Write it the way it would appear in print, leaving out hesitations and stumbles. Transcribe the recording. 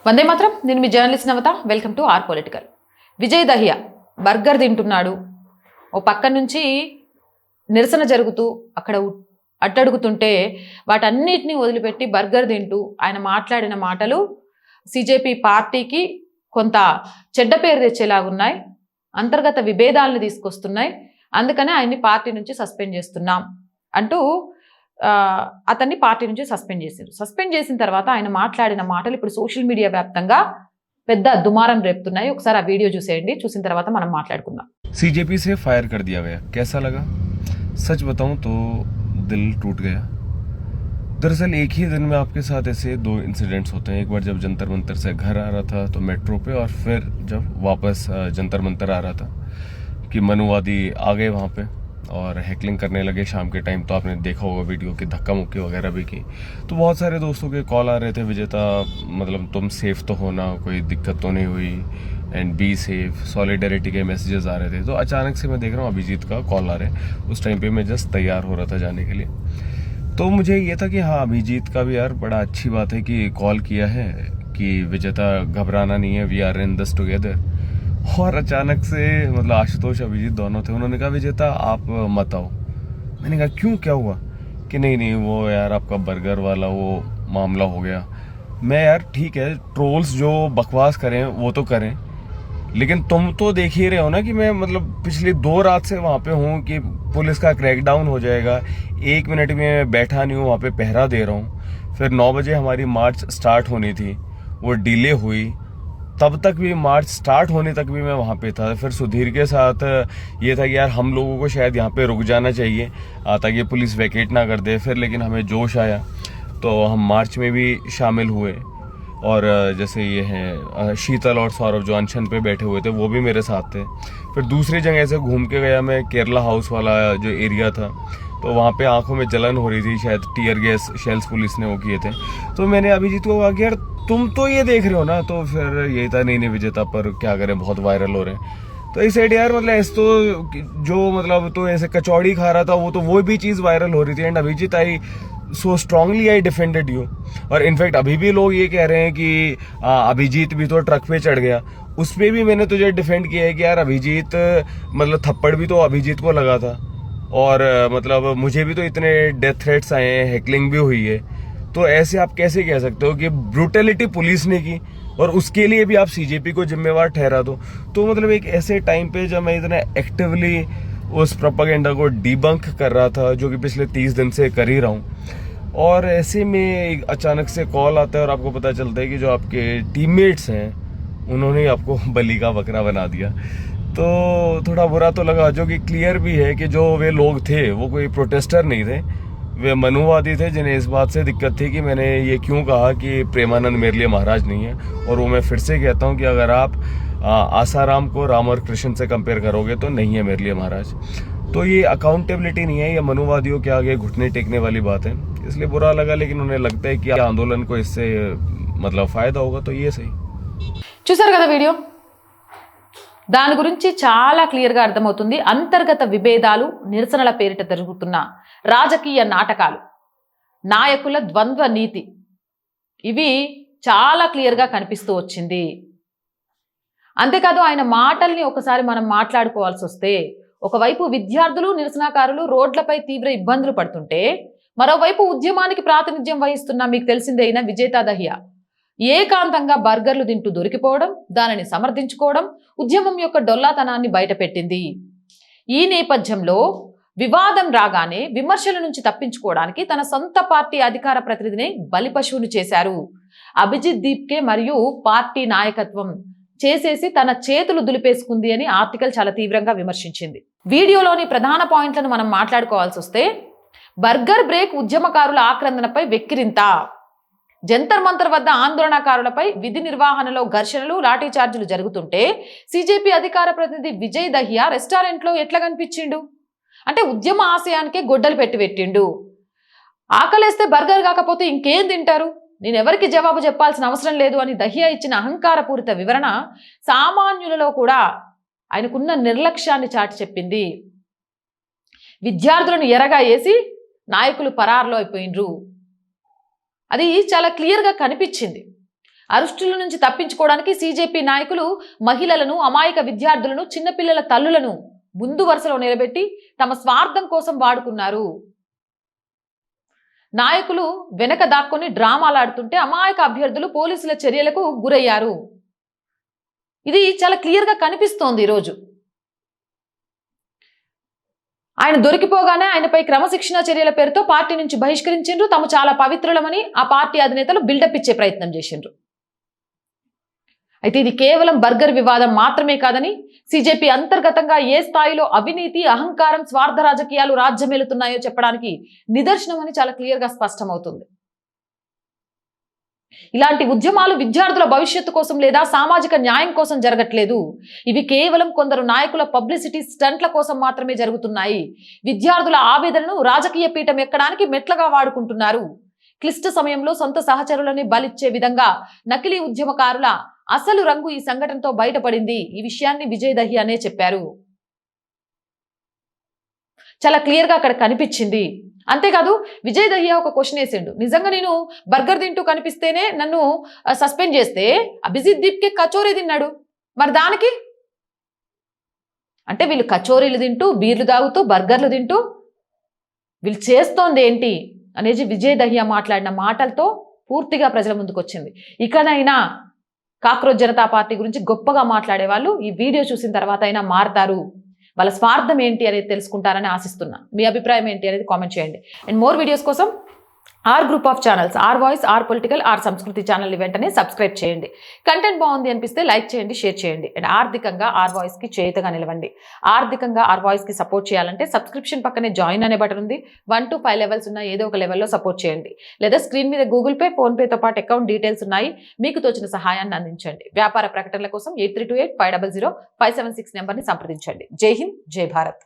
వందే మాత్రం. నేను మీ journalist Navatha. Welcome to our political. Vijay Dahiya burger తింటున్నాడు. ఓ పక్క నుంచి నిరసన జరుగుతూ అక్కడ అట్టడుగుతుంటే వాటన్నిటిని వదిలిపెట్టి బర్గర్ తింటూ ఆయన మాట్లాడిన మాటలు సిజేపీ పార్టీకి కొంత చెడ్డ పేరు తెచ్చేలాగున్నాయి, అంతర్గత విభేదాలను తీసుకొస్తున్నాయి. అందుకనే ఆయన్ని పార్టీ నుంచి సస్పెండ్ చేస్తున్నాం అంటూ అతన్ని పార్టీ నుంచి సస్పెండ్ చేశారు. సస్పెండ్ చేసిన తర్వాత ఆయన మాట్లాడిన మాటలు ఇప్పుడు సోషల్ మీడియా వ్యాప్తంగా పెద్ద దుమారం రేపుతున్నాయి. ఒకసారి ఆ వీడియో చూసేయండి, చూసిన తర్వాత మనం మాట్లాడుకుందాం. सीजेपी से फायर कर दिया गया, कैसा लगा? सच बताऊं तो दिल टूट गया। दरअसल एक ही दिन में आपके साथ ऐसे दो इंसिडेंट्स होते हैं। एक बार जब जंतर मंतर से घर आ रहा था तो मेट्रो पे, और फिर जब वापस जंतर मंतर आ रहा था कि मनुवादी आ गए वहाँ पे और हैकलिंग करने लगे शाम के टाइम। तो आपने देखा होगा वीडियो की धक्का मुक्की वगैरह भी की। तो बहुत सारे दोस्तों के कॉल आ रहे थे, विजेता मतलब तुम सेफ तो हो ना, कोई दिक्कत तो नहीं हुई, एंड बी सेफ, सॉलिडरिटी के मैसेजेस आ रहे थे। तो अचानक से मैं देख रहा हूँ अभिजीत का कॉल आ रहे हैं। उस टाइम पे मैं जस्ट तैयार हो रहा था जाने के लिए। तो मुझे ये था कि हाँ, अभिजीत का भी यार बड़ा अच्छी बात है कि कॉल किया है कि विजेता घबराना नहीं है, we are in this together. और अचानक से मतलब आशुतोष अभिजीत दोनों थे, उन्होंने कहा विजेता आप मत आओ। मैंने कहा क्यों, क्या हुआ? कि नहीं नहीं वो यार आपका बर्गर वाला वो मामला हो गया। मैं यार ठीक है, ट्रोल्स जो बकवास करें वो तो करें, लेकिन तुम तो देख ही रहे हो ना कि मैं मतलब पिछली 2 रात से वहाँ पे हूँ कि पुलिस का क्रैकडाउन हो जाएगा। 1 मिनट में बैठा नहीं हूँ, वहाँ पे पहरा दे रहा हूँ। फिर 9 बजे हमारी मार्च स्टार्ट होनी थी, वो डिले हुई। तब तक भी मार्च स्टार्ट होने तक भी मैं वहाँ पे था। फिर सुधीर के साथ ये था कि यार हम लोगों को शायद यहाँ पे रुक जाना चाहिए ताकि पुलिस वैकेट ना कर दे। फिर लेकिन हमें जोश आया तो हम मार्च में भी शामिल हुए। और जैसे ये हैं शीतल और सौरभ जो अनशन पे बैठे हुए थे वो भी मेरे साथ थे। फिर दूसरी जगह से घूम के गया मैं, केरला हाउस वाला जो एरिया था, तो वहाँ पे आंखों में जलन हो रही थी, शायद टीयर गैस शेल्स पुलिस ने वो किए थे। तो मैंने अभिजीत को कहा कि यार तुम तो ये देख रहे हो ना। तो फिर यही था नहीं विजेता, पर क्या करें बहुत वायरल हो रहे हैं। तो इस साइड यार मतलब ऐसे तो जो मतलब तो ऐसे कचौड़ी खा रहा था वो भी चीज़ वायरल हो रही थी। And Abhijeet I so strongly I defended you. और इनफैक्ट अभी भी लोग ये कह रहे हैं कि अभिजीत भी तो ट्रक पे चढ़ गया। उस पर भी मैंने तुझे डिफेंड किया है कि यार अभिजीत मतलब थप्पड़ भी तो अभिजीत को लगा था, और मतलब मुझे भी तो इतने डेथ थ्रेट्स आए हैं, हैकलिंग भी हुई है। तो ऐसे आप कैसे कह सकते हो कि ब्रूटलिटी पुलिस ने की और उसके लिए भी आप सीजेपी को जिम्मेवार ठहरा दो? तो मतलब एक ऐसे टाइम पे जब मैं इतना एक्टिवली उस प्रोपेगेंडा को डिबंक कर रहा था, जो कि पिछले 30 दिन से कर ही रहा हूँ, और ऐसे में एक अचानक से कॉल आता है और आपको पता चलता है कि जो आपके टीममेट्स हैं उन्होंने आपको बलि का बकरा बना दिया। तो थोड़ा बुरा तो लगा, जो कि क्लियर भी है कि जो वे लोग थे वो कोई प्रोटेस्टर नहीं थे, वे मनुवादी थे जिन्हें इस बात से दिक्कत थी कि मैंने ये क्यों कहा कि प्रेमानंद मेरे लिए महाराज नहीं है। और वो मैं फिर से कहता हूँ कि अगर आप आसाराम को राम और कृष्ण से कंपेयर करोगे तो नहीं है मेरे लिए महाराज। तो ये अकाउंटेबिलिटी नहीं है, ये मनुवादियों के आगे घुटने टेकने वाली बात है। इसलिए बुरा लगा, लेकिन उन्हें लगता है कि आंदोलन को इससे मतलब फायदा होगा, तो ये सही। చూసారు కదా వీడియో? దాని గురించి చాలా క్లియర్గా అర్థమవుతుంది. అంతర్గత విభేదాలు, నిరసనల పేరిట జరుగుతున్న రాజకీయ నాటకాలు, నాయకుల ద్వంద్వ నీతి, ఇవి చాలా క్లియర్గా కనిపిస్తూ వచ్చింది. అంతేకాదు ఆయన మాటల్ని ఒకసారి మనం మాట్లాడుకోవాల్సి వస్తే, ఒకవైపు విద్యార్థులు నిరసనకారులు రోడ్లపై తీవ్ర ఇబ్బందులు పడుతుంటే, మరోవైపు ఉద్యమానికి ప్రాతినిధ్యం వహిస్తున్న మీకు తెలిసిందైన విజేత దహియా ఏకాంతంగా బర్గర్లు తింటూ దొరికిపోవడం, దానిని సమర్థించుకోవడం ఉద్యమం యొక్క డొల్లాతనాన్ని బయటపెట్టింది. ఈ నేపథ్యంలో వివాదం రాగానే విమర్శల నుంచి తప్పించుకోవడానికి తన సొంత పార్టీ అధికార ప్రతినిధిని బలిపశువును చేశారు. అభిజిత్ దీప్కే మరియు పార్టీ నాయకత్వం చేసేసి తన చేతులు దులిపేసుకుంది అని ఆర్టికల్ చాలా తీవ్రంగా విమర్శించింది. వీడియోలోని ప్రధాన పాయింట్లను మనం మాట్లాడుకోవాల్సి వస్తే, బర్గర్ బ్రేక్ ఉద్యమకారుల ఆక్రందనపై వెక్కిరింత, జంతర్ మంతర్ వద్ద ఆందోళనకారులపై విధి నిర్వహణలో ఘర్షణలు, లాఠీ చార్జీలు జరుగుతుంటే సిజేపీ అధికార ప్రతినిధి విజయ్ దహియా రెస్టారెంట్లో ఎట్లా కనిపించిండు అంటే ఉద్యమ ఆశయానికే గొడ్డలు పెట్టిండు. ఆకలేస్తే బర్గర్ కాకపోతే ఇంకేం తింటారు, నేను ఎవరికి జవాబు చెప్పాల్సిన అవసరం లేదు అని దహియా ఇచ్చిన అహంకారపూరిత వివరణ సామాన్యులలో కూడా ఆయనకున్న నిర్లక్ష్యాన్ని చాటి చెప్పింది. విద్యార్థులను ఎరగా వేసి నాయకులు పరారులో అయిపోయినరు, అది చాలా క్లియర్గా కనిపించింది. అరెస్టుల నుంచి తప్పించుకోవడానికి సీజేపీ నాయకులు మహిళలను, అమాయక విద్యార్థులను, చిన్నపిల్లల తల్లులను ముందు వరుసలో నిలబెట్టి తమ స్వార్థం కోసం వాడుకున్నారు. నాయకులు వెనక దాక్కొని డ్రామాలాడుతుంటే అమాయక అభ్యర్థులు పోలీసుల చర్యలకు గురయ్యారు. ఇది చాలా క్లియర్గా కనిపిస్తోంది. ఈరోజు ఆయన దొరికిపోగానే ఆయనపై క్రమశిక్షణ చర్యల పేరుతో పార్టీ నుంచి బహిష్కరించిండ్రు. తాము చాలా పవిత్రులమని ఆ పార్టీ అధినేతలు బిల్డప్ ఇచ్చే ప్రయత్నం చేసిండ్రు. అయితే ఇది కేవలం బర్గర్ వివాదం మాత్రమే కాదని, సీజేపీ అంతర్గతంగా ఏ స్థాయిలో అవినీతి, అహంకారం, స్వార్థ రాజకీయాలు రాజ్యమేలుతున్నాయో చెప్పడానికి నిదర్శనమని చాలా క్లియర్గా స్పష్టమవుతుంది. ఇలాంటి ఉద్యమాలు విద్యార్థుల భవిష్యత్తు కోసం లేదా సామాజిక న్యాయం కోసం జరగట్లేదు. ఇవి కేవలం కొందరు నాయకుల పబ్లిసిటీ స్టంట్ల కోసం మాత్రమే జరుగుతున్నాయి. విద్యార్థుల ఆవేదనను రాజకీయ పీఠం ఎక్కడానికి మెట్లగా వాడుకుంటున్నారు. క్లిష్ట సమయంలో సొంత సహచరులని బలిచ్చే విధంగా నకిలీ ఉద్యమకారుల అసలు రంగు ఈ సంఘటనతో బయటపడింది. ఈ విషయాన్ని విజయ్ దహియానే చెప్పారు. చాలా క్లియర్గా అక్కడ కనిపించింది. అంతేకాదు విజయ్ దహియా ఒక క్వశ్చన్ వేసిండు, నిజంగా నేను బర్గర్ తింటూ కనిపిస్తేనే నన్ను సస్పెండ్ చేస్తే అభిజిత్ దీప్కే కచోరీ తిన్నాడు, మరి దానికి అంటే వీళ్ళు కచోరీలు తింటూ, బీర్లు తాగుతూ, బర్గర్లు తింటూ వీళ్ళు చేస్తోంది ఏంటి అనేది విజయ్ దహియా మాట్లాడిన మాటలతో పూర్తిగా ప్రజల ముందుకు వచ్చింది. ఇకనైనా కాక్రోచ్ జనతా పార్టీ గురించి గొప్పగా మాట్లాడే వాళ్ళు ఈ వీడియో చూసిన తర్వాత అయినా మారతారు, వాళ్ళ స్వార్థం ఏంటి అనేది తెలుసుకుంటారని ఆశిస్తున్నా. మీ అభిప్రాయం ఏంటి అనేది కామెంట్ చేయండి. అండ్ మోర్ వీడియోస్ కోసం our group of channels, our voice, our political, our Sanskriti ఛానల్ని వెంటనే సబ్స్క్రైబ్ చేయండి. కంటెంట్ బాగుంది అనిపిస్తే లైక్ చేయండి, షేర్ చేయండి. అండ్ ఆర్థికంగా ఆర్ వాయిస్కి చేతగా నిలవండి. ఆర్థికంగా ఆర్ వాయిస్కి సపోర్ట్ చేయాలంటే సబ్స్క్రిప్షన్ పక్కనే జాయిన్ అనే బటన్ ఉంది. 1 to 5 లెవెల్స్ ఉన్న ఏదో ఒక లెవెల్లో సపోర్ట్ చేయండి. లేదా స్క్రీన్ మీద గూగుల్ పే, ఫోన్పేతో పాటు అకౌంట్ డీటెయిల్స్ ఉన్నాయి. మీకు తోచిన సహాయాన్ని అందించండి. వ్యాపార ప్రకటనల కోసం 8328 500 576 నెంబర్ని సంప్రదించండి. జై హింద్, జై భారత్.